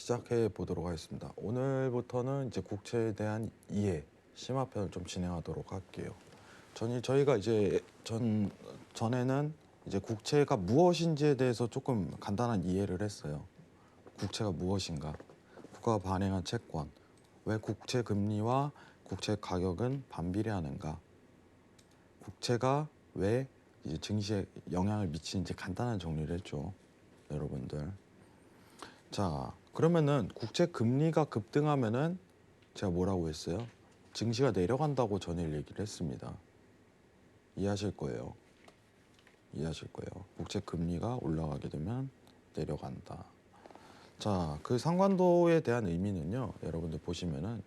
시작해 보도록 하겠습니다. 오늘부터는 이제 국채에 대한 이해, 심화편을 좀 진행하도록 할게요. 저희가 이제 전에는 이제 국채가 무엇인지에 대해서 조금 간단한 이해를 했어요. 국채가 무엇인가? 국가가 발행한 채권, 왜 국채 금리와 국채 가격은 반비례하는가? 국채가 왜 이제 증시에 영향을 미치는지 간단한 정리를 했죠, 여러분들. 자, 그러면은 국채 금리가 급등하면은 제가 뭐라고 했어요? 증시가 내려간다고 전일 얘기를 했습니다. 이해하실 거예요. 이해하실 거예요. 국채 금리가 올라가게 되면 내려간다. 자, 그 상관도에 대한 의미는요, 여러분들 보시면은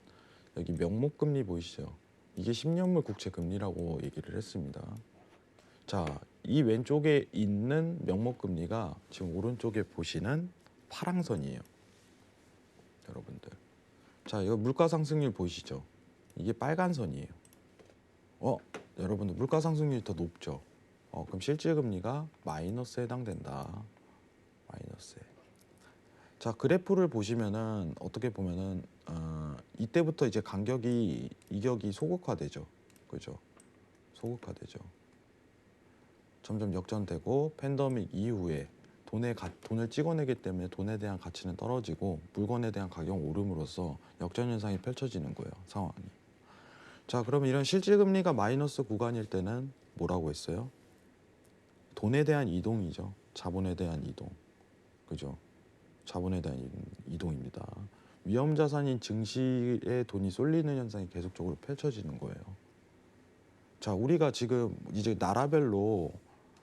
여기 명목금리 보이시죠? 이게 10년물 국채 금리라고 얘기를 했습니다. 자, 이 왼쪽에 있는 명목금리가 지금 오른쪽에 보시는 파랑선이에요, 여러분들. 자, 이거 물가 상승률 보이시죠? 이게 빨간 선이에요. 여러분들 물가 상승률이 더 높죠? 그럼 실질 금리가 마이너스에 해당된다. 마이너스에. 자, 그래프를 보시면은 어떻게 보면은 이때부터 이제 이격이 소극화되죠. 그죠? 소극화되죠. 점점 역전되고 팬데믹 이후에 돈을 찍어내기 때문에 돈에 대한 가치는 떨어지고 물건에 대한 가격은 오름으로써 역전 현상이 펼쳐지는 거예요, 상황이. 자, 그러면 이런 실질금리가 마이너스 구간일 때는 뭐라고 했어요? 돈에 대한 이동이죠. 자본에 대한 이동. 그죠? 자본에 대한 이동입니다. 위험자산인 증시에 돈이 쏠리는 현상이 계속적으로 펼쳐지는 거예요. 자, 우리가 지금 이제 나라별로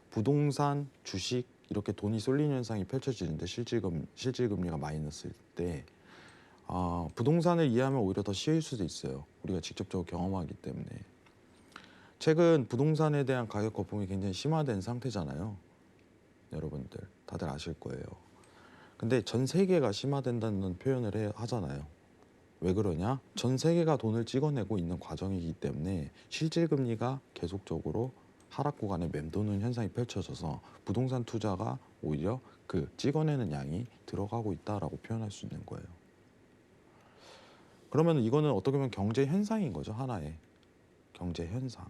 부동산, 주식 이렇게 돈이 쏠리는 현상이 펼쳐지는데 실질금리가 마이너스일 때 부동산을 이해하면 오히려 더 쉬울 수도 있어요. 우리가 직접적으로 경험하기 때문에. 최근 부동산에 대한 가격 거품이 굉장히 심화된 상태잖아요. 여러분들 다들 아실 거예요. 근데 전 세계가 심화된다는 표현을 하잖아요. 왜 그러냐? 전 세계가 돈을 찍어내고 있는 과정이기 때문에 실질금리가 계속적으로 하락 구간에 맴도는 현상이 펼쳐져서 부동산 투자가 오히려 그 찍어내는 양이 들어가고 있다라고 표현할 수 있는 거예요. 그러면 이거는 어떻게 보면 경제 현상인 거죠, 하나의 경제 현상.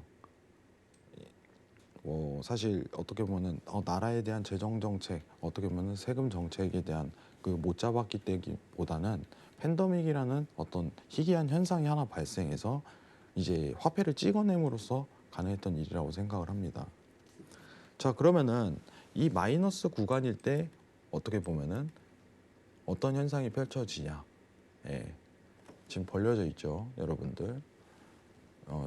사실 어떻게 보면은 나라에 대한 재정 정책, 어떻게 보면은 세금 정책에 대한 그 못 잡았기 때보다는 팬데믹이라는 어떤 희귀한 현상이 하나 발생해서 이제 화폐를 찍어냄으로써 가능했던 일이라고 생각을 합니다. 자, 그러면은 이 마이너스 구간일 때 어떻게 보면은 어떤 현상이 펼쳐지냐? 예, 지금 벌려져 있죠, 여러분들.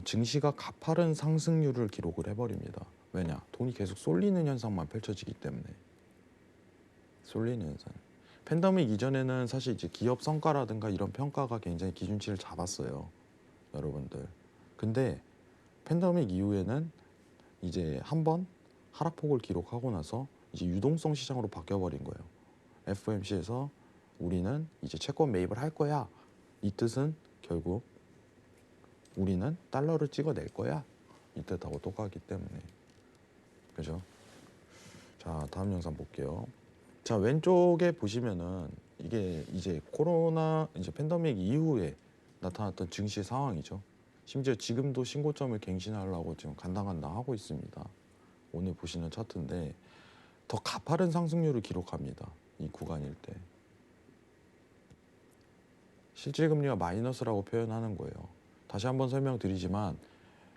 증시가 가파른 상승률을 기록을 해버립니다. 왜냐? 돈이 계속 쏠리는 현상만 펼쳐지기 때문에. 쏠리는 현상. 팬데믹 이전에는 사실 이제 기업 성과라든가 이런 평가가 굉장히 기준치를 잡았어요, 여러분들. 근데 팬데믹 이후에는 이제 한번 하락폭을 기록하고 나서 이제 유동성 시장으로 바뀌어버린 거예요. FOMC에서 우리는 이제 채권 매입을 할 거야. 이 뜻은 결국 우리는 달러를 찍어낼 거야. 이 뜻하고 똑같기 때문에. 그죠? 자, 다음 영상 볼게요. 자, 왼쪽에 보시면은 이게 이제 코로나 이제 팬데믹 이후에 나타났던 증시 상황이죠. 심지어 지금도 신고점을 갱신하려고 지금 간당간당 하고 있습니다. 오늘 보시는 차트인데 더 가파른 상승률을 기록합니다. 이 구간일 때. 실질금리가 마이너스라고 표현하는 거예요. 다시 한번 설명드리지만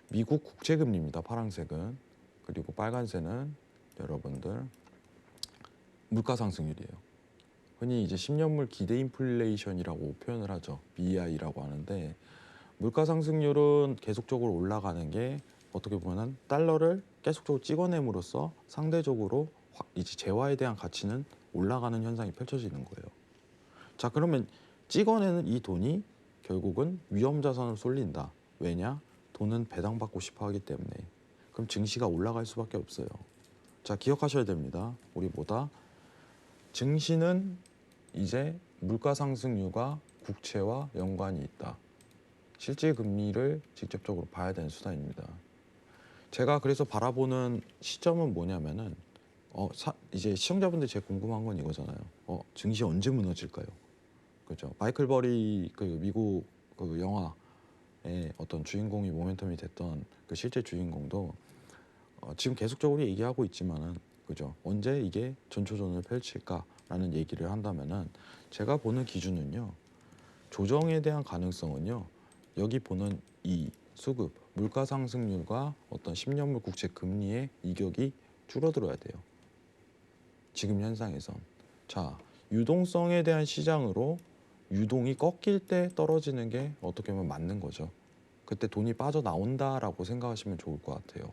미국 국채금리입니다, 파란색은. 그리고 빨간색은 여러분들 물가 상승률이에요. 흔히 이제 10년물 기대 인플레이션이라고 표현을 하죠. BEI라고 하는데 물가 상승률은 계속적으로 올라가는 게 어떻게 보면 달러를 계속적으로 찍어냄으로써 상대적으로 이제 재화에 대한 가치는 올라가는 현상이 펼쳐지는 거예요. 자, 그러면 찍어내는 이 돈이 결국은 위험자산으로 쏠린다. 왜냐? 돈은 배당받고 싶어 하기 때문에. 그럼 증시가 올라갈 수밖에 없어요. 자, 기억하셔야 됩니다. 우리 뭐다? 증시는 이제 물가 상승률과 국채와 연관이 있다. 실질 금리를 직접적으로 봐야 되는 수단입니다. 제가 그래서 바라보는 시점은 뭐냐면은 이제 시청자분들 제일 궁금한 건 이거잖아요. 증시 언제 무너질까요? 그죠? 마이클 버리 그 미국 그 영화의 어떤 주인공이 모멘텀이 됐던 그 실제 주인공도 지금 계속적으로 얘기하고 있지만은 그죠? 언제 이게 전초전을 펼칠까라는 얘기를 한다면은 제가 보는 기준은요. 조정에 대한 가능성은요. 여기 보는 이 수급, 물가 상승률과 어떤 10년물 국채 금리의 이격이 줄어들어야 돼요. 지금 현상에선. 자, 유동성에 대한 시장으로 유동이 꺾일 때 떨어지는 게 어떻게 보면 맞는 거죠. 그때 돈이 빠져나온다라고 생각하시면 좋을 것 같아요.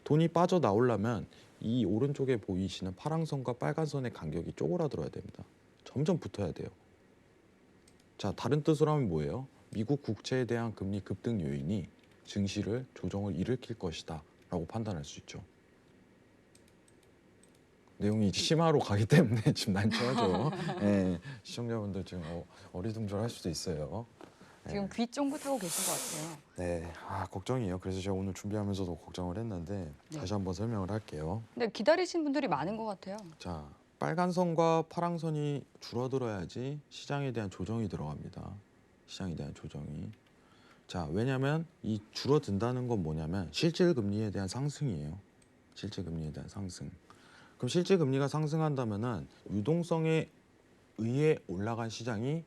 돈이 빠져나오려면 이 오른쪽에 보이시는 파랑선과 빨간선의 간격이 쪼그라들어야 됩니다. 점점 붙어야 돼요. 자, 다른 뜻으로 하면 뭐예요? 미국 국채에 대한 금리 급등 요인이 증시를 조정을 일으킬 것이다 라고 판단할 수 있죠. 내용이 이제 심화로 가기 때문에 지금 난처하죠. 예, 시청자분들 지금 어리둥절할 수도 있어요. 지금 귀 쫑긋하고 계신 것 같아요. 네, 걱정이에요. 그래서 제가 오늘 준비하면서도 걱정을 했는데 네. 다시 한번 설명을 할게요. 근데 기다리신 분들이 많은 것 같아요. 자, 빨간 선과 파란 선이 줄어들어야지 시장에 대한 조정이 들어갑니다. 시장에 대한 조정이. 자, 왜냐하면 이 줄어든다는 건 뭐냐면 실질 금리에 대한 상승이에요. 실질 금리에 대한 상승. 그럼 실질 금리가 상승한다면은 유동성에 의해 올라간 시장이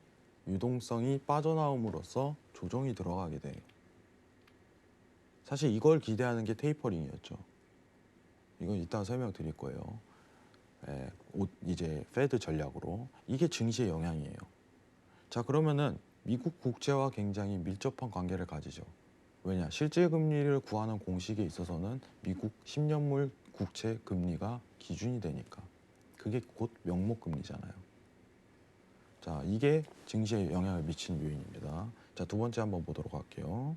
유동성이 빠져나옴으로써 조정이 들어가게 돼요. 사실 이걸 기대하는 게 테이퍼링이었죠. 이건 이따 설명드릴 거예요. 이제 페드 전략으로 이게 증시의 영향이에요. 자, 그러면은 미국 국채와 굉장히 밀접한 관계를 가지죠. 왜냐? 실질 금리를 구하는 공식에 있어서는 미국 10년물 국채 금리가 기준이 되니까. 그게 곧 명목 금리잖아요. 자, 이게 증시에 영향을 미치는 요인입니다. 자, 두 번째 한번 보도록 할게요.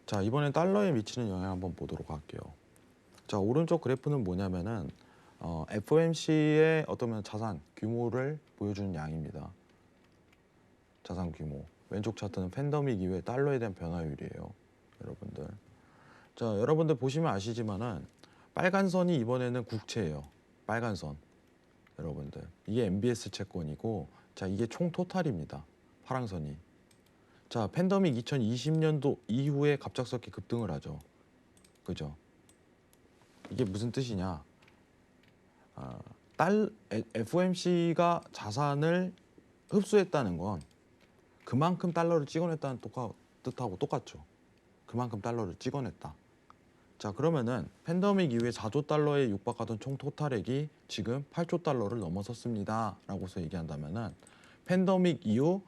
자, 이번엔 달러에 미치는 영향 한번 보도록 할게요. 자, 오른쪽 그래프는 뭐냐면은 FOMC의 어떤 자산 규모를 보여주는 양입니다. 자산 규모. 왼쪽 차트는 팬데믹 이후에 달러에 대한 변화율이에요. 여러분들. 자, 여러분들 보시면 아시지만은 빨간 선이 이번에는 국채예요. 빨간 선. 여러분들. 이게 MBS 채권이고 자, 이게 총 토탈입니다. 파란 선이. 자, 팬데믹 2020년도 이후에 갑작스럽게 급등을 하죠. 그죠? 이게 무슨 뜻이냐? FOMC가 자산을 흡수했다는 건 그만큼 달러를 찍어냈다는 뜻하고 똑같죠. 그만큼 달러를 찍어냈다. 자, 그러면은 팬데믹 이후에 4조 달러에 육박하던 총 토탈액이 지금 8조 달러를 넘어섰습니다. 라고서 얘기한다면은 팬데믹 이후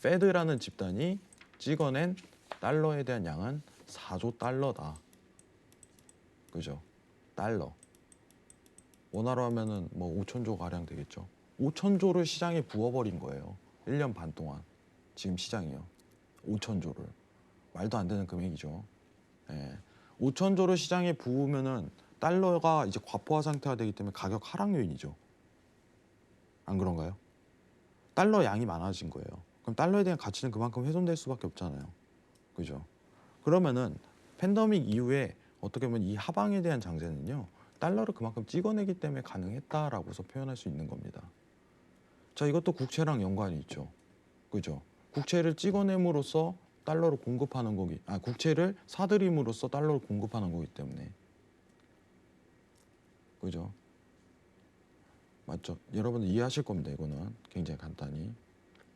페드라는 집단이 찍어낸 달러에 대한 양은 4조 달러다. 그죠? 달러. 원화로 하면은 뭐 5천조 가량 되겠죠. 5천조를 시장에 부어버린 거예요. 1년 반 동안. 지금 시장이요. 5천조를. 말도 안 되는 금액이죠. 예. 5천조를 시장에 부으면은 달러가 이제 과포화 상태가 되기 때문에 가격 하락 요인이죠. 안 그런가요? 달러 양이 많아진 거예요. 그럼 달러에 대한 가치는 그만큼 훼손될 수밖에 없잖아요. 그죠? 그러면은 팬데믹 이후에 어떻게 보면 이 하방에 대한 장세는요. 달러를 그만큼 찍어내기 때문에 가능했다라고서 표현할 수 있는 겁니다. 자, 이것도 국채랑 연관이 있죠. 그죠? 국채를 찍어냄으로써 달러를 공급하는 거기, 국채를 사들임으로써 달러를 공급하는 거기 때문에. 그죠? 맞죠? 여러분들 이해하실 겁니다. 이거는 굉장히 간단히.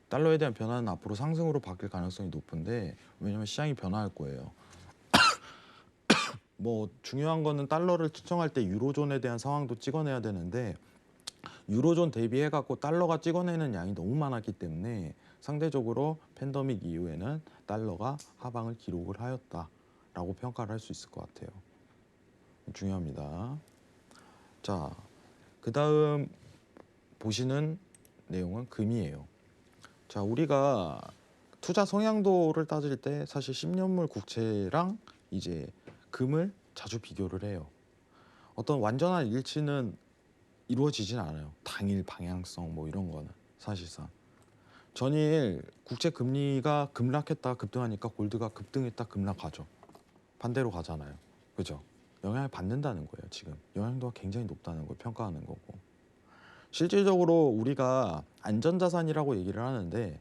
달러에 대한 변화는 앞으로 상승으로 바뀔 가능성이 높은데 왜냐면 시장이 변화할 거예요. 뭐 중요한 거는 달러를 측정할 때 유로존에 대한 상황도 찍어내야 되는데 유로존 대비해 갖고 달러가 찍어내는 양이 너무 많았기 때문에 상대적으로 팬데믹 이후에는 달러가 하방을 기록을 하였다라고 평가를 할 수 있을 것 같아요. 중요합니다. 자, 그다음 보시는 내용은 금이에요. 자, 우리가 투자 성향도를 따질 때 사실 10년물 국채랑 이제 금을 자주 비교를 해요. 어떤 완전한 일치는 이루어지진 않아요. 당일 방향성 뭐 이런 거는 사실상. 전일 국채 금리가 급락했다 급등하니까 골드가 급등했다 급락하죠. 반대로 가잖아요. 그죠? 영향을 받는다는 거예요. 지금 영향도가 굉장히 높다는 걸 평가하는 거고. 실질적으로 우리가 안전자산이라고 얘기를 하는데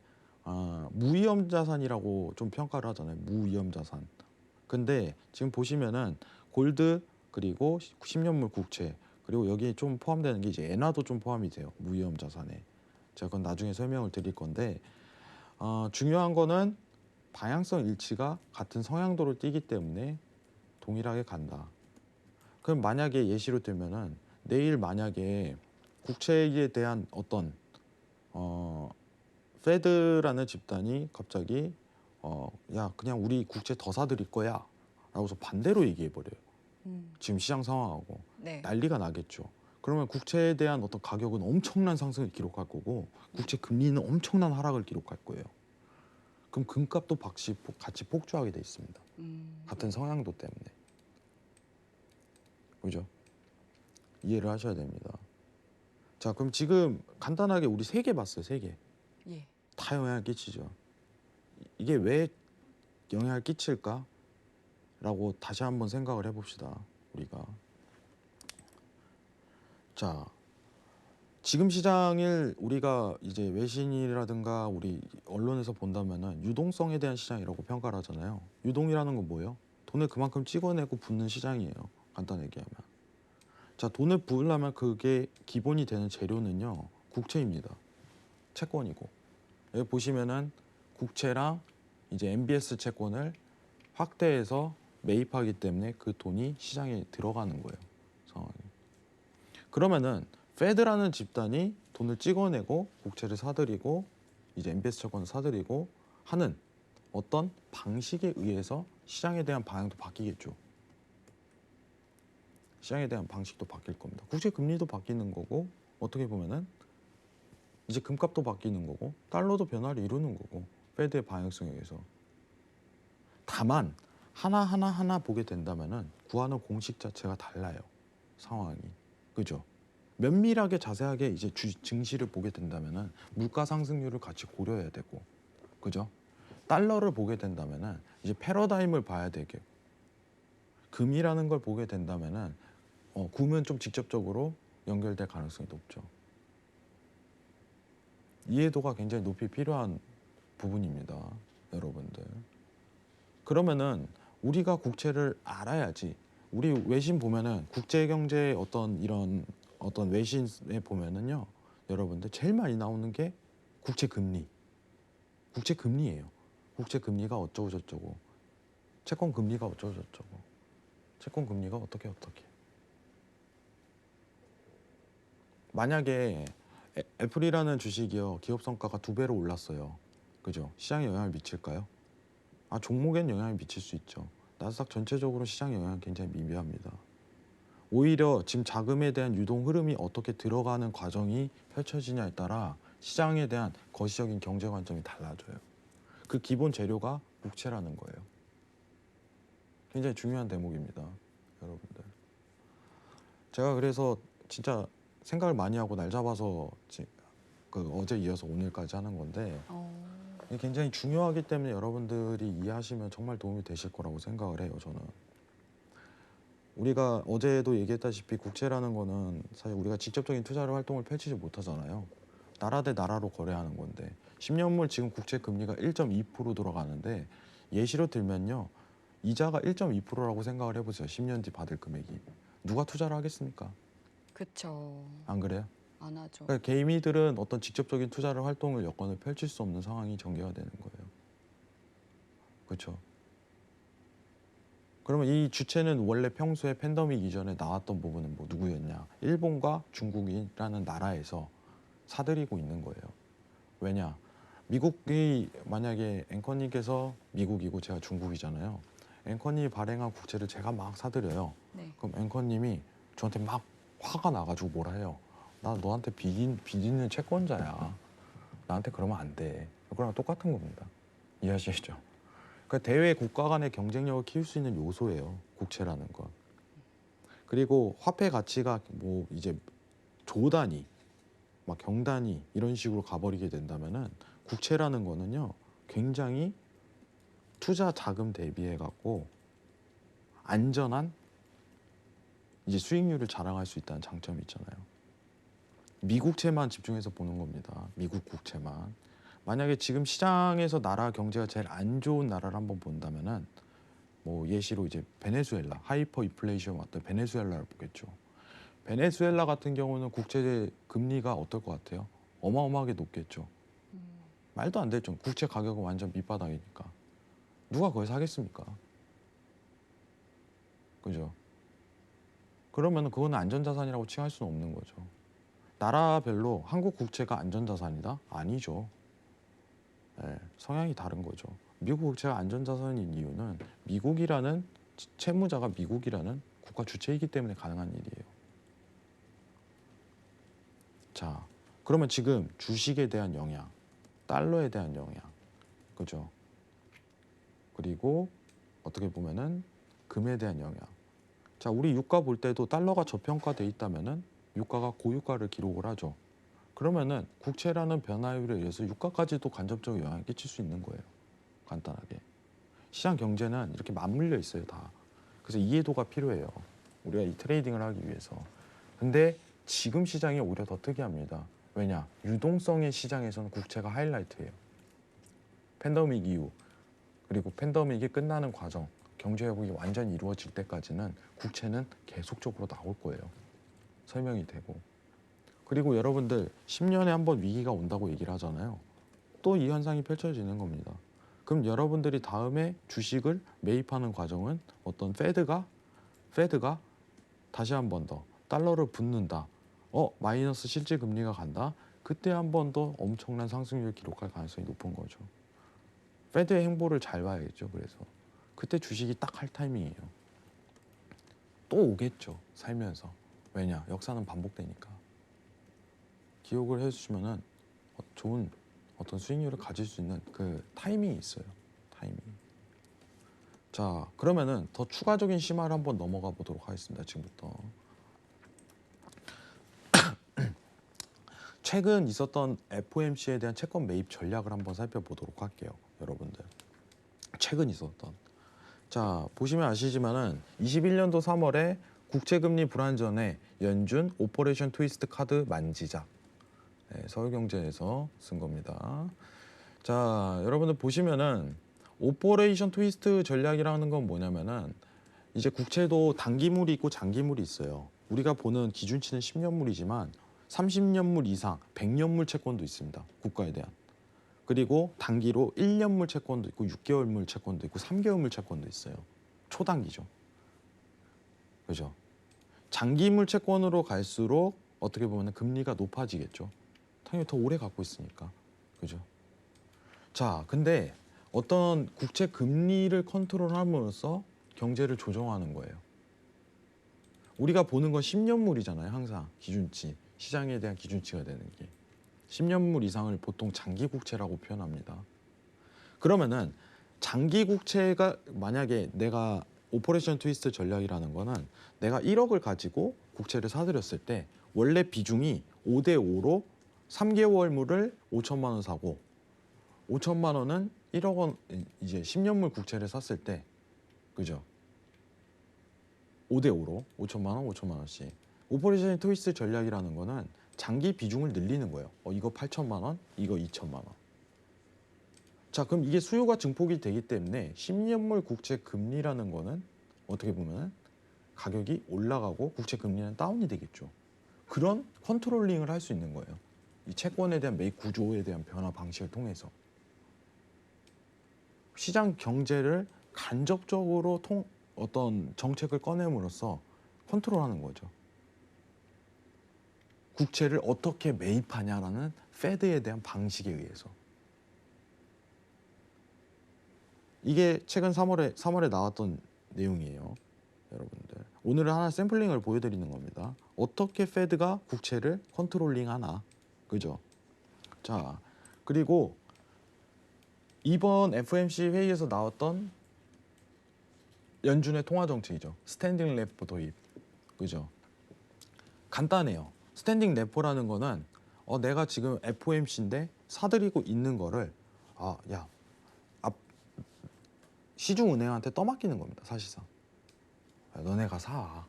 무위험자산이라고 좀 평가를 하잖아요. 무위험자산. 근데 지금 보시면은 골드 그리고 10년물 국채 그리고 여기에 좀 포함되는 게 이제 엔화도 좀 포함이 돼요. 무위험자산에. 제가 그건 나중에 설명을 드릴 건데 중요한 거는 방향성 일치가 같은 성향도를 띠기 때문에 동일하게 간다. 그럼 만약에 예시로 들면은 내일 만약에 국채에 대한 어떤 페드라는 집단이 갑자기 야 그냥 우리 국채 더 사들일 거야 라고서 반대로 얘기해 버려요. 지금 시장 상황하고 네. 난리가 나겠죠. 그러면 국채에 대한 어떤 가격은 엄청난 상승을 기록할 거고 국채 금리는 엄청난 하락을 기록할 거예요. 그럼 금값도 같이 폭주하게 돼 있습니다. 같은 성향도 때문에. 그죠? 이해를 하셔야 됩니다. 자, 그럼 지금 간단하게 우리 세 개 봤어요. 세 개. 예. 다 영향을 끼치죠. 이게 왜 영향을 끼칠까? 라고 다시 한번 생각을 해봅시다. 우리가. 자, 지금 시장을 우리가 이제 외신이라든가 우리 언론에서 본다면은 유동성에 대한 시장이라고 평가를 하잖아요. 유동이라는 건 뭐예요? 돈을 그만큼 찍어내고 붓는 시장이에요. 간단하게 얘기하면. 자, 돈을 부으려면 그게 기본이 되는 재료는요. 국채입니다. 채권이고. 여기 보시면은 국채랑 이제 MBS 채권을 확대해서 매입하기 때문에 그 돈이 시장에 들어가는 거예요. 상황이. 그러면은 페드라는 집단이 돈을 찍어내고 국채를 사들이고 이제 MBS 채권을 사들이고 하는 어떤 방식에 의해서 시장에 대한 방향도 바뀌겠죠. 시장에 대한 방식도 바뀔 겁니다. 국채 금리도 바뀌는 거고 어떻게 보면은 이제 금값도 바뀌는 거고 달러도 변화를 이루는 거고 페드의 방향성에 의해서. 다만 하나 보게 된다면은 구하는 공식 자체가 달라요. 상황이. 그죠? 면밀하게 자세하게 이제 증시를 보게 된다면은 물가 상승률을 같이 고려해야 되고. 그죠? 달러를 보게 된다면은 이제 패러다임을 봐야 되고. 금이라는 걸 보게 된다면은 구면 좀 직접적으로 연결될 가능성이 높죠. 이해도가 굉장히 높이 필요한 부분입니다. 여러분들. 그러면은 우리가 국채를 알아야지. 우리 외신 보면은 국제경제 어떤 이런 어떤 외신에 보면은요. 여러분들 제일 많이 나오는 게 국채 금리. 국채 금리예요. 국채 금리가 어쩌고 저쩌고. 채권 금리가 어쩌고 저쩌고. 채권 금리가 어떻게. 만약에 애플이라는 주식이요. 기업 성과가 2배로 올랐어요. 그죠? 시장에 영향을 미칠까요? 종목엔 영향을 미칠 수 있죠. 나스닥 전체적으로 시장 영향은 굉장히 미미합니다. 오히려 지금 자금에 대한 유동 흐름이 어떻게 들어가는 과정이 펼쳐지냐에 따라 시장에 대한 거시적인 경제 관점이 달라져요. 그 기본 재료가 국채라는 거예요. 굉장히 중요한 대목입니다. 여러분들. 제가 그래서 진짜 생각을 많이 하고 날 잡아서 어제 이어서 오늘까지 하는 건데 이게 굉장히 중요하기 때문에 여러분들이 이해하시면 정말 도움이 되실 거라고 생각을 해요. 저는. 우리가 어제도 얘기했다시피 국채라는 거는 사실 우리가 직접적인 투자를 활동을 펼치지 못하잖아요. 나라 대 나라로 거래하는 건데 10년물 지금 국채 금리가 1.2% 들어가는데 예시로 들면요. 이자가 1.2%라고 생각을 해보세요. 10년 뒤 받을 금액이. 누가 투자를 하겠습니까? 그쵸. 안 그래요? 안 하죠. 그러니까 개미들은 어떤 직접적인 투자를 활동을 여건을 펼칠 수 없는 상황이 전개가 되는 거예요. 그렇죠? 그러면 이 주체는 원래 평소에 팬데믹 이전에 나왔던 부분은 뭐 누구였냐? 일본과 중국이라는 나라에서 사들이고 있는 거예요. 왜냐? 미국이 만약에 앵커님께서 미국이고 제가 중국이잖아요. 앵커님이 발행한 국채를 제가 막 사들여요. 네. 그럼 앵커님이 저한테 막 화가 나가지고 뭐라 해요. 나 너한테 빚있는 채권자야. 나한테 그러면 안 돼. 그거랑 똑같은 겁니다. 이해하시겠죠? 그러니까 대외 국가 간의 경쟁력을 키울 수 있는 요소예요. 국채라는 건. 그리고 화폐 가치가 뭐 이제 조 단위, 막 경 단위 이런 식으로 가버리게 된다면은 국채라는 거는요. 굉장히 투자 자금 대비해 갖고 안전한 이제 수익률을 자랑할 수 있다는 장점이 있잖아요. 미국채만 집중해서 보는 겁니다. 미국 국채만. 만약에 지금 시장에서 나라 경제가 제일 안 좋은 나라를 한번 본다면은 뭐 예시로 이제 베네수엘라, 하이퍼 인플레이션 왔던 베네수엘라를 보겠죠. 베네수엘라 같은 경우는 국채 금리가 어떨 것 같아요? 어마어마하게 높겠죠. 말도 안 되죠. 국채 가격은 완전 밑바닥이니까. 누가 그걸 사겠습니까? 그죠? 그러면 그거는 안전자산이라고 칭할 수는 없는 거죠. 나라별로 한국 국채가 안전자산이다? 아니죠. 예, 성향이 다른 거죠. 미국 국채가 안전자산인 이유는 미국이라는 채무자가 미국이라는 국가 주체이기 때문에 가능한 일이에요. 자, 그러면 지금 주식에 대한 영향, 달러에 대한 영향, 그죠? 그리고 어떻게 보면은 금에 대한 영향. 자, 우리 유가 볼 때도 달러가 저평가돼 있다면은 유가가 고유가를 기록을 하죠. 그러면은 국채라는 변화율에 의해서 유가까지도 간접적으로 영향을 끼칠 수 있는 거예요. 간단하게. 시장 경제는 이렇게 맞물려 있어요, 다. 그래서 이해도가 필요해요. 우리가 이 트레이딩을 하기 위해서. 근데 지금 시장이 오히려 더 특이합니다. 왜냐? 유동성의 시장에서는 국채가 하이라이트예요. 팬데믹 이후 그리고 팬데믹이 끝나는 과정, 경제 회복이 완전히 이루어질 때까지는 국채는 계속적으로 나올 거예요. 설명이 되고. 그리고 여러분들 10년에 한 번 위기가 온다고 얘기를 하잖아요. 또 이 현상이 펼쳐지는 겁니다. 그럼 여러분들이 다음에 주식을 매입하는 과정은 어떤 페드가 다시 한 번 더 달러를 붓는다. 마이너스 실질 금리가 간다. 그때 한 번 더 엄청난 상승률을 기록할 가능성이 높은 거죠. 페드의 행보를 잘 봐야겠죠. 그래서 그때 주식이 딱 할 타이밍이에요. 또 오겠죠. 살면서. 왜냐? 역사는 반복되니까. 기억을 해주시면은 좋은 어떤 수익률을 가질 수 있는 그 타이밍이 있어요. 타이밍. 자, 그러면은 더 추가적인 심화를 한번 넘어가 보도록 하겠습니다. 지금부터. 최근 있었던 FOMC에 대한 채권 매입 전략을 한번 살펴보도록 할게요. 여러분들. 최근 있었던. 자, 보시면 아시지만은 21년도 3월에 국채금리 불안전에 연준 오퍼레이션 트위스트 카드 만지작. 네, 서울경제에서 쓴 겁니다. 자, 여러분들 보시면은 오퍼레이션 트위스트 전략이라는 건 뭐냐면은 이제 국채도 단기물이 있고 장기물이 있어요. 우리가 보는 기준치는 10년물이지만 30년물 이상 100년물 채권도 있습니다. 국가에 대한. 그리고 단기로 1년물 채권도 있고 6개월물 채권도 있고 3개월물 채권도 있어요. 초단기죠. 그죠? 장기물 채권으로 갈수록 어떻게 보면 금리가 높아지겠죠. 당연히 더 오래 갖고 있으니까. 그죠? 자, 근데 어떤 국채 금리를 컨트롤함으로써 경제를 조정하는 거예요. 우리가 보는 건 10년물이잖아요. 항상 기준치. 시장에 대한 기준치가 되는 게. 10년물 이상을 보통 장기 국채라고 표현합니다. 그러면은 장기 국채가 만약에 내가 오퍼레이션 트위스트 전략이라는 거는 내가 1억을 가지고 국채를 사들였을 때 원래 비중이 5대 5로 3개월물을 5천만 원 사고 5천만 원은 1억 원 이제 10년물 국채를 샀을 때 그죠? 5대 5로 5천만 원, 5천만 원씩. 오퍼레이션 트위스트 전략이라는 거는 장기 비중을 늘리는 거예요. 이거 8천만 원, 이거 2천만 원. 자, 그럼 이게 수요가 증폭이 되기 때문에 10년물 국채 금리라는 거는 어떻게 보면 가격이 올라가고 국채 금리는 다운이 되겠죠. 그런 컨트롤링을 할 수 있는 거예요. 이 채권에 대한 매입 구조에 대한 변화 방식을 통해서 시장 경제를 간접적으로 어떤 정책을 꺼냄으로써 컨트롤하는 거죠. 국채를 어떻게 매입하냐라는 페드에 대한 방식에 의해서. 이게 최근 3월에 나왔던 내용이에요. 여러분들. 오늘은 하나 샘플링을 보여드리는 겁니다. 어떻게 페드가 국채를 컨트롤링하나. 그죠? 자, 그리고 이번 FOMC 회의에서 나왔던 연준의 통화 정책이죠. 스탠딩 레포 도입. 그죠? 간단해요. 스탠딩 레포라는 거는 내가 지금 FOMC인데 사들이고 있는 거를 시중은행한테 떠맡기는 겁니다. 사실상. 너네가 사.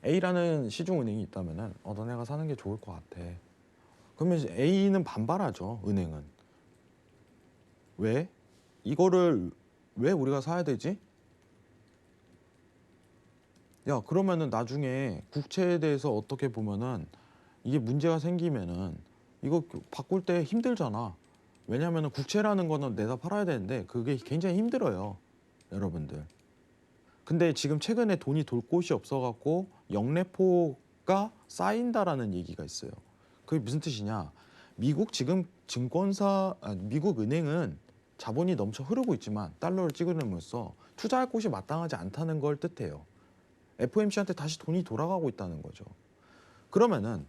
A라는 시중은행이 있다면은 너네가 사는 게 좋을 것 같아. 그러면 이제 A는 반발하죠. 은행은. 왜? 이거를 왜 우리가 사야 되지? 야, 그러면은 나중에 국채에 대해서 어떻게 보면은 이게 문제가 생기면은 이거 바꿀 때 힘들잖아. 왜냐면은 국채라는 거는 내다 팔아야 되는데 그게 굉장히 힘들어요. 여러분들. 근데 지금 최근에 돈이 돌 곳이 없어갖고 영래포가 쌓인다라는 얘기가 있어요. 그게 무슨 뜻이냐? 미국 지금 미국 은행은 자본이 넘쳐 흐르고 있지만 달러를 찍으면서 투자할 곳이 마땅하지 않다는 걸 뜻해요. FOMC한테 다시 돈이 돌아가고 있다는 거죠. 그러면은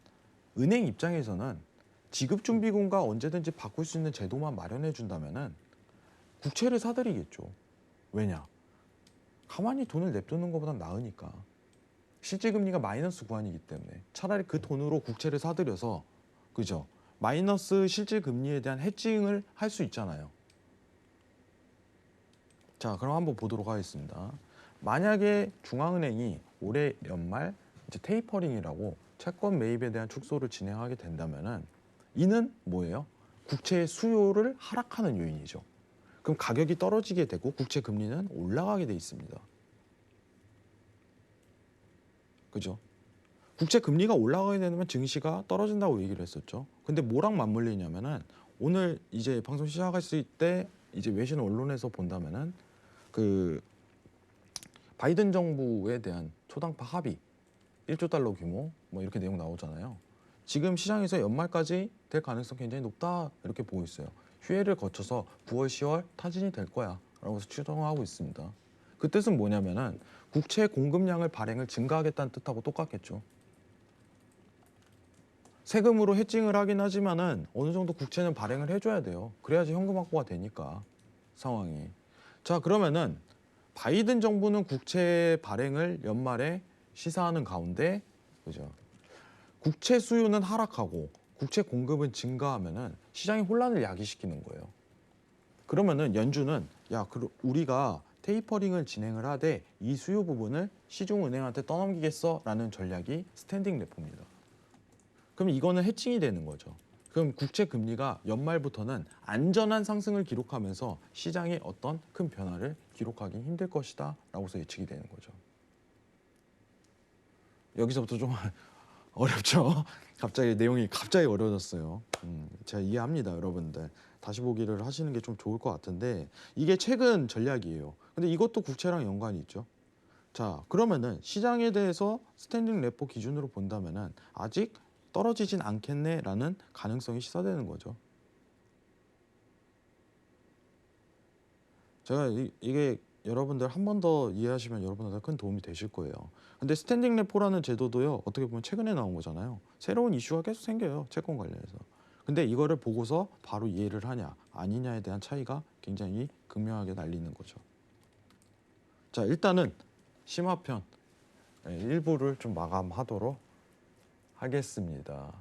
은행 입장에서는 지급준비금과 언제든지 바꿀 수 있는 제도만 마련해 준다면은 국채를 사들이겠죠. 왜냐? 가만히 돈을 냅두는 것보단 나으니까. 실질금리가 마이너스 구간이기 때문에 차라리 그 돈으로 국채를 사들여서 그죠? 마이너스 실질금리에 대한 해칭을 할 수 있잖아요. 자, 그럼 한번 보도록 하겠습니다. 만약에 중앙은행이 올해 연말 이제 테이퍼링이라고 채권 매입에 대한 축소를 진행하게 된다면은 이는 뭐예요? 국채의 수요를 하락하는 요인이죠. 그럼 가격이 떨어지게 되고 국채 금리는 올라가게 돼 있습니다. 그죠? 국채 금리가 올라가게 되면 증시가 떨어진다고 얘기를 했었죠. 근데 뭐랑 맞물리냐면은 오늘 이제 방송 시작했을 때 이제 외신 언론에서 본다면은 그 바이든 정부에 대한 초당파 합의 1조 달러 규모 뭐 이렇게 내용 나오잖아요. 지금 시장에서 연말까지 될 가능성 굉장히 높다 이렇게 보고 있어요. 휴회를 거쳐서 9월, 10월 타진이 될 거야 라고 추정하고 있습니다. 그 뜻은 뭐냐면은 국채 공급량을 발행을 증가하겠다는 뜻하고 똑같겠죠. 세금으로 해칭을 하긴 하지만은 어느 정도 국채는 발행을 해줘야 돼요. 그래야지 현금 확보가 되니까 상황이. 자, 그러면은 바이든 정부는 국채 발행을 연말에 시사하는 가운데 그죠? 국채 수요는 하락하고 국채 공급은 증가하면은 시장의 혼란을 야기시키는 거예요. 그러면은 연준은 우리가 테이퍼링을 진행을 하되 이 수요 부분을 시중은행한테 떠넘기겠어라는 전략이 스탠딩 레포입니다. 그럼 이거는 해칭이 되는 거죠. 그럼 국채 금리가 연말부터는 안전한 상승을 기록하면서 시장에 어떤 큰 변화를 기록하기 힘들 것이다라고서 예측이 되는 거죠. 여기서부터 좀 어렵죠. 갑자기 내용이 어려워졌어요. 제가 이해합니다, 여러분들. 다시 보기를 하시는 게 좀 좋을 것 같은데 이게 최근 전략이에요. 근데 이것도 국채랑 연관이 있죠. 자, 그러면은 시장에 대해서 스탠딩 레포 기준으로 본다면은 아직 떨어지진 않겠네라는 가능성이 시사되는 거죠. 제가 이게 여러분들 한 번 더 이해하시면 여러분한테 큰 도움이 되실 거예요. 근데 스탠딩 레포라는 제도도요, 어떻게 보면 최근에 나온 거잖아요. 새로운 이슈가 계속 생겨요, 채권 관련해서. 근데 이거를 보고서 바로 이해를 하냐 아니냐에 대한 차이가 굉장히 극명하게 날리는 거죠. 자, 일단은 심화편 일부를 좀 마감하도록 하겠습니다.